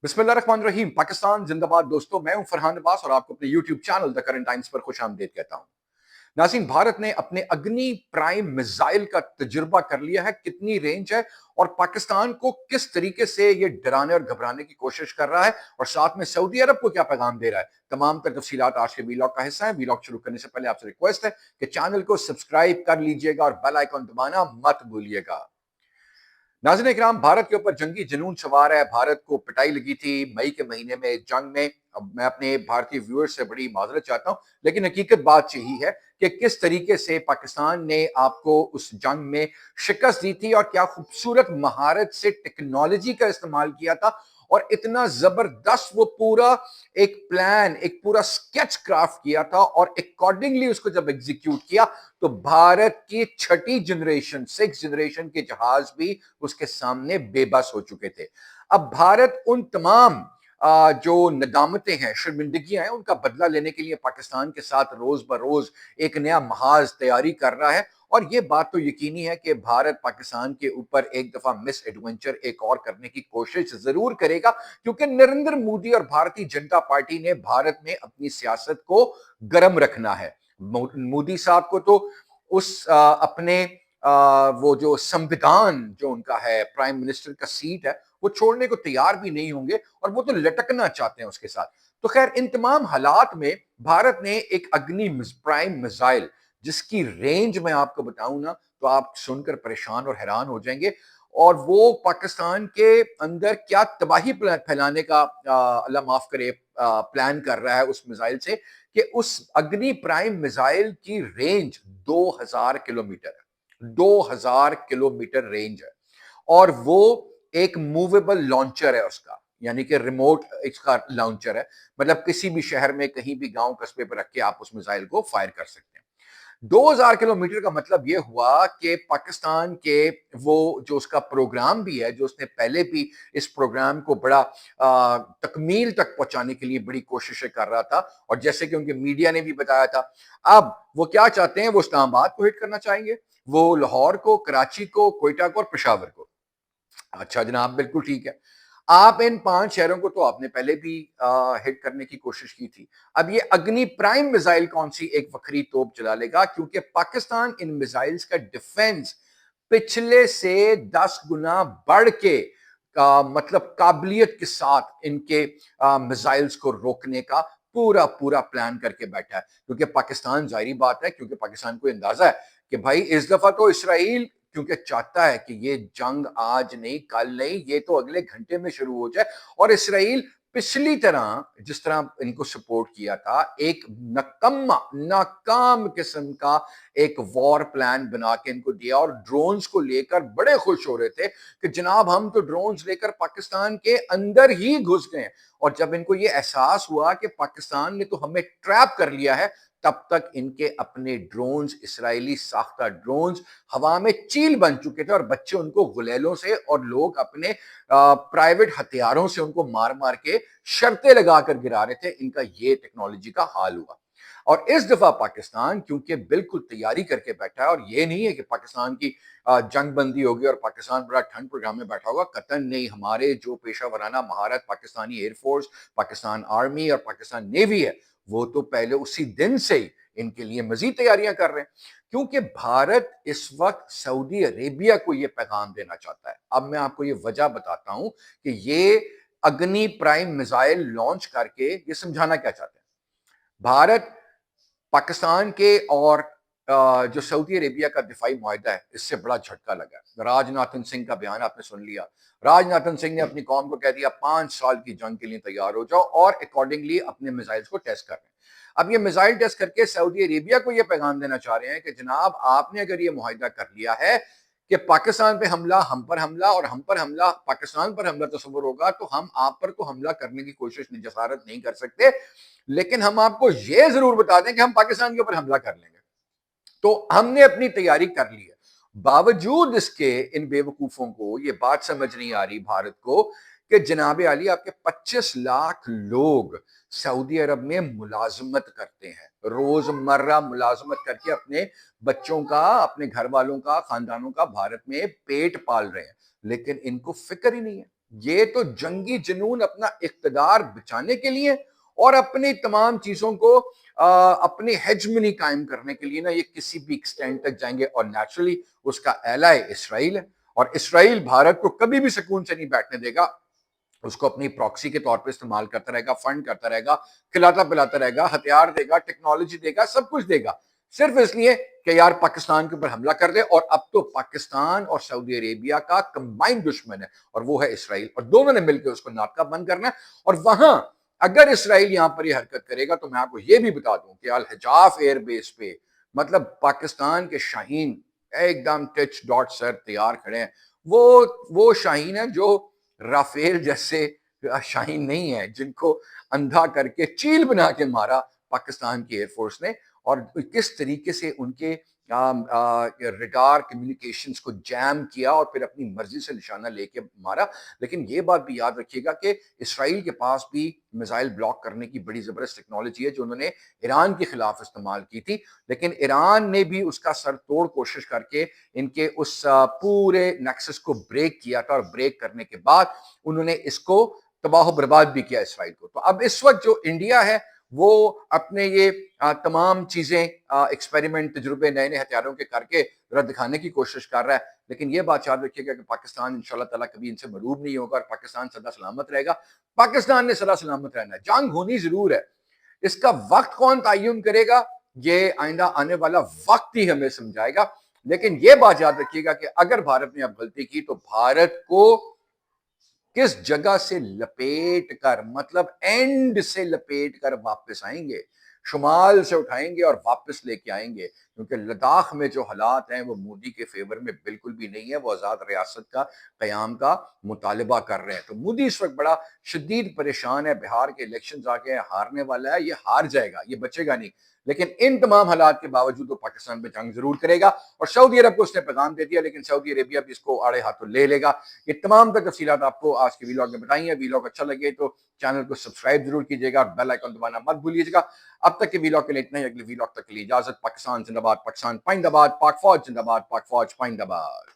बिस्मिल्लाहिर्रहमानिर्रहीम। पाकिस्तान जिंदाबाद। दोस्तों, मैं हूं फरहान अब्बास और आपको अपने YouTube channel the current times पर खुश आमदीद कहता हूं। नाज़रीन, भारत ने अपने अग्नि प्राइम मिसाइल का तजुर्बा कर लिया है। कितनी रेंज है और पाकिस्तान को किस तरीके से ये डराने और घबराने की कोशिश कर रहा है और साथ में सऊदी अरब को क्या पैगाम दे रहा है, तमाम तर तफसीलात आज के वीलॉग का हिस्सा है। वीलॉग शुरू करने से पहले आपसे रिक्वेस्ट है कि चैनल को सब्सक्राइब कर लीजिएगा और बेल आइकन दबाना मत भूलिएगा। नाज़रीन इकराम, भारत के ऊपर जंगी जुनून सवार है। भारत को पिटाई लगी थी मई के महीने में जंग में। अब मैं अपने भारतीय व्यूअर्स से बड़ी माजरत चाहता हूं, लेकिन हकीकत बात यही है कि किस तरीके से पाकिस्तान ने आपको उस जंग में शिकस्त दी थी और क्या खूबसूरत महारत से टेक्नोलॉजी का इस्तेमाल किया था और इतना जबरदस्त वो पूरा एक प्लान, एक पूरा स्केच क्राफ्ट किया था और अकॉर्डिंगली उसको जब एग्जीक्यूट किया तो भारत की छठी जनरेशन, सिक्स जनरेशन के जहाज भी उसके सामने बेबस हो चुके थे। अब भारत उन तमाम जो नदामतें हैं, शर्मिंदगियां हैं, उनका बदला लेने के लिए पाकिस्तान के साथ रोज बरोज एक नया महाज तैयारी कर रहा है। और ये बात तो यकीनी है कि भारत पाकिस्तान के ऊपर एक दफा मिस एडवेंचर एक और करने की कोशिश जरूर करेगा, क्योंकि नरेंद्र मोदी और भारतीय जनता पार्टी ने भारत में अपनी सियासत को गर्म रखना है। मोदी साहब को तो उस अपने वो जो संविधान जो उनका है, प्राइम मिनिस्टर का सीट है, वो छोड़ने को तैयार भी नहीं होंगे और वो तो लटकना चाहते हैं उसके साथ। तो खैर, इन तमाम हालात में भारत ने एक अग्नि प्राइम मिसाइल, जिसकी रेंज मैं आपको बताऊं ना तो आप सुनकर परेशान और हैरान हो जाएंगे, और वो पाकिस्तान के अंदर क्या तबाही फैलाने का अल्लाह माफ करे प्लान कर रहा है उस मिसाइल से, कि उस अग्नि प्राइम मिसाइल की रेंज 2000 किलोमीटर है। 2000 किलोमीटर रेंज है और वो एक मूवेबल लॉन्चर है उसका, यानी कि रिमोट इसका लॉन्चर है। मतलब किसी भी शहर में, कहीं भी गांव कस्बे पर रख के आप उस मिसाइल को फायर कर सकते हैं। 2000 किलोमीटर का मतलब यह हुआ कि पाकिस्तान के वो जो उसका प्रोग्राम भी है, जो उसने पहले भी इस प्रोग्राम को बड़ा तकमील तक पहुंचाने के लिए बड़ी कोशिशें कर रहा था, और जैसे कि उनके मीडिया ने भी बताया था, अब वो क्या चाहते हैं, वो इस्लामाबाद को हिट करना चाहेंगे, वो लाहौर को, कराची को, कोयटा को और पेशावर को। अच्छा जनाब, बिल्कुल ठीक है। आप इन 5 शहरों को तो आपने पहले भी हिट करने की कोशिश की थी। अब ये अग्नि प्राइम मिसाइल कौन सी एक वक्री तोप चला लेगा, क्योंकि पाकिस्तान इन मिसाइल्स का डिफेंस पिछले से 10 गुना बढ़ के मतलब काबिलियत के साथ इनके मिसाइल्स को रोकने का पूरा पूरा प्लान करके बैठा है। क्योंकि पाकिस्तान, जाहिर बात है, क्योंकि पाकिस्तान को अंदाजा है कि भाई इस दफा तो इसराइल क्योंकि चाहता है कि ये जंग आज नहीं, कल नहीं, ये तो अगले घंटे में शुरू हो जाए। और इसराइल पिछली तरह जिस तरह इनको सपोर्ट किया था, एक नकम्मा नाकाम किस्म का एक वॉर प्लान बना के इनको दिया, और ड्रोन्स को लेकर बड़े खुश हो रहे थे कि जनाब हम तो ड्रोन्स लेकर पाकिस्तान के अंदर ही घुस गए। और जब इनको ये एहसास हुआ कि पाकिस्तान ने तो हमें ट्रैप कर लिया है, तब तक इनके अपने ड्रोन्स, इसराइली साख्ता ड्रोन्स हवा में चील बन चुके थे और बच्चे उनको गुलेलों से और लोग अपने प्राइवेट हथियारों से उनको मार मार के शर्तें लगाकर गिरा रहे थे। इनका ये टेक्नोलॉजी का हाल हुआ। और इस दफा पाकिस्तान क्योंकि बिल्कुल तैयारी करके बैठा है, और ये नहीं है कि पाकिस्तान की जंग बंदी होगी और पाकिस्तान बड़ा ठंड प्रोग्राम में बैठा होगा, कतन नहीं। हमारे जो पेशा वराना महारत पाकिस्तानी एयरफोर्स, पाकिस्तान आर्मी और पाकिस्तान नेवी है, वो तो पहले उसी दिन से ही इनके लिए मजीद तैयारियां कर रहे हैं। क्योंकि भारत इस वक्त सऊदी अरेबिया को यह पैगाम देना चाहता है। अब मैं आपको ये वजह बताता हूं कि ये अग्नि प्राइम मिसाइल लॉन्च करके ये समझाना क्या चाहते हैं। भारत पाकिस्तान के और जो सऊदी अरेबिया का दिफाई मुआहदा है, इससे बड़ा झटका लगा है। राजनाथन सिंह का बयान आपने सुन लिया। राजनाथन सिंह ने अपनी कौम को कह दिया 5 साल की जंग के लिए तैयार हो जाओ, और अकॉर्डिंगली अपने मिसाइल्स को टेस्ट कर रहे हैं। अब ये मिसाइल टेस्ट करके सऊदी अरेबिया को ये पैगाम देना चाह रहे हैं कि जनाब आपने अगर ये मुआहदा कर लिया है कि पाकिस्तान पे हमला, हम पर हमला, और हम पर हमला पाकिस्तान पर हमला तस्वुर होगा, तो हम आप पर तो हमला करने की कोशिश जसारत नहीं कर सकते, लेकिन हम आपको यह जरूर बता दें कि हम पाकिस्तान के ऊपर हमला कर लेंगे। तो हमने अपनी तैयारी कर ली है। बावजूद इसके इन बेवकूफों को ये बात समझ नहीं आ रही भारत को कि जनाब आली आपके 25 लाख लोग सऊदी अरब में मुलाजमत करते हैं, रोजमर्रा मुलाजमत करके अपने बच्चों का, अपने घर वालों का, खानदानों का भारत में पेट पाल रहे हैं, लेकिन इनको फिक्र ही नहीं है। یہ تو جنگی جنون اپنا اقتدار بچانے کے لیے اور اپنی تمام چیزوں کو اپنی ہیجمنی قائم کرنے کے لیے نا، یہ کسی بھی ایکسٹینٹ تک جائیں گے، اور نیچرلی اس کا ایلائی اسرائیل ہے، اور اسرائیل بھارت کو کبھی بھی سکون سے نہیں بیٹھنے دے گا، اس کو اپنی پراکسی کے طور پہ استعمال کرتا رہے گا، فنڈ کرتا رہے گا، کھلاتا پلاتا رہے گا، ہتھیار دے گا، ٹیکنالوجی دے گا، سب کچھ دے گا، صرف اس لیے کہ یار پاکستان کے اوپر حملہ کر دے۔ اور اب تو پاکستان اور سعودی عربیہ کا کمبائنڈ دشمن ہے، اور وہ ہے اسرائیل، اور دونوں نے مل کے اس کو ناکہ بند کرنا ہے۔ اور وہاں اگر اسرائیل یہاں پر یہ حرکت کرے گا تو میں آپ کو یہ بھی بتا دوں کہ الحجاف ایئر بیس پہ مطلب پاکستان کے شاہین ایک دم ٹچ ڈاٹ سر تیار کھڑے ہیں۔ وہ شاہین ہیں جو رافیل جیسے شاہین نہیں ہے، جن کو اندھا کر کے چیل بنا کے مارا پاکستان کی ایئر فورس نے، اور کس طریقے سے ان کے ریڈار کمیونیکیشنز کو جیم کیا اور پھر اپنی مرضی سے نشانہ لے کے مارا۔ لیکن یہ بات بھی یاد رکھیے گا کہ اسرائیل کے پاس بھی میزائل بلاک کرنے کی بڑی زبردست ٹیکنالوجی ہے، جو انہوں نے ایران کے خلاف استعمال کی تھی، لیکن ایران نے بھی اس کا سر توڑ کوشش کر کے ان کے اس پورے نیکسس کو بریک کیا تھا، اور بریک کرنے کے بعد انہوں نے اس کو تباہ و برباد بھی کیا اسرائیل کو۔ تو اب اس وقت جو انڈیا ہے وہ اپنے یہ تمام چیزیں ایکسپیریمنٹ تجربے نئے نئے ہتھیاروں کے کر کے ذرا دکھانے کی کوشش کر رہا ہے، لیکن یہ بات یاد رکھیے گا کہ پاکستان انشاءاللہ تعالیٰ کبھی ان سے مغلوب نہیں ہوگا، اور پاکستان سدا سلامت رہے گا۔ پاکستان نے سدا سلامت رہنا ہے، جنگ ہونی ضرور ہے، اس کا وقت کون تعین کرے گا یہ آئندہ آنے والا وقت ہی ہمیں سمجھائے گا۔ لیکن یہ بات یاد رکھیے گا کہ اگر بھارت نے اب غلطی کی تو بھارت کو کس جگہ سے لپیٹ کر، مطلب اینڈ سے لپیٹ کر واپس آئیں گے، شمال سے اٹھائیں گے اور واپس لے کے آئیں گے، کیونکہ لداخ میں جو حالات ہیں وہ مودی کے فیور میں بالکل بھی نہیں ہے، وہ آزاد ریاست کا قیام کا مطالبہ کر رہے ہیں۔ تو مودی اس وقت بڑا شدید پریشان ہے، بہار کے الیکشنز آ کے ہارنے والا ہے، یہ ہار جائے گا، یہ بچے گا نہیں، لیکن ان تمام حالات کے باوجود وہ پاکستان پہ جنگ ضرور کرے گا، اور سعودی عرب کو اس نے پیغام دے دیا، لیکن سعودی عربیہ بھی اس کو آڑے ہاتھوں لے لے گا۔ یہ تمام تر تفصیلات آپ کو آج کے ویلاگ میں بتائی ہیں۔ ویلاگ اچھا لگے تو چینل کو سبسکرائب ضرور کیجیے گا، اور بیل آئیکن دبانا مت بھولیے گا۔ اب تک کے ویلاگ کے لیے اتنا ہی، اگلے ویلاگ تک کے لیے اجازت۔ پاکستان زندہ باد، پاکستان پائندہ باد، پاک فوج زندہ باد، پاک فوج پائندہ باد۔